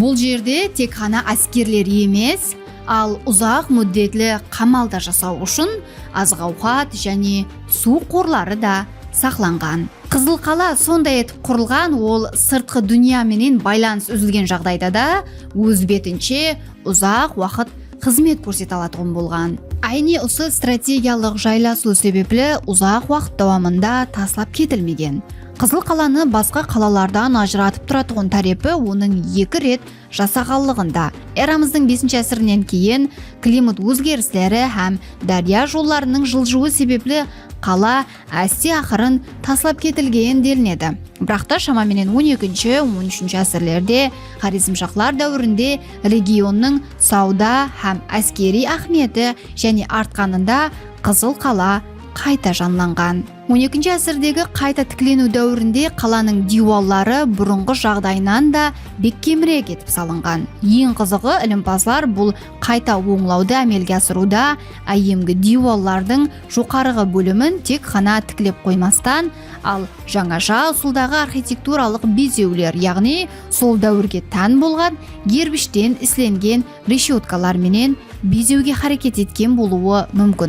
Бул жерде тек гана аскерлер емес, ал узак муддетлі камалда жасау үшін азык-аукат және су қорлары да сақланған. Кызыл кала сондай етіп құрылған, ол сыртқы дүния менен байланыс үзілген жағдайда да өз бетінше ұзақ уақыт қызмет көрсете алатығын болған. Айне осы стратегиялық жайласу себеплі ұзақ уақыт давамында таслап кетілмеген. Кызыл қаланы басқа қалалардан ажыратып тұратығын тарепі оның 2 рет жасағанлығында. Эрамыздың 5 әсірінен кейін климат өзгерістері һәм дария жолларының жылжуы себеплі қала әсте ақырын таслап кетілген делінеді. Бірақта шамаменен 12-13 әсірлерде харизмшақлар дәуірінде регионның сауда һәм әскери ахметі және артқанында Қызыл қала қайта жанланған. 12 әсірдегі қайта тіклену дәуірінде қаланың диуаллары бұрынғы жағдайынан да беккемірек етіп салынған. Ең қызығы, ілімпазлар бұл қайта оңлауды әмелге асыруда әйемгі диуаллардың жоғарғы бөлімін тек қана тікілеп қоймастан, ал жаңаша ұсылдағы архитектуралық безеулер, яғни сол дәуірге тән болған гербіштен ісленген решеткалар менен безеуге харекет еткен болуы мүмкін.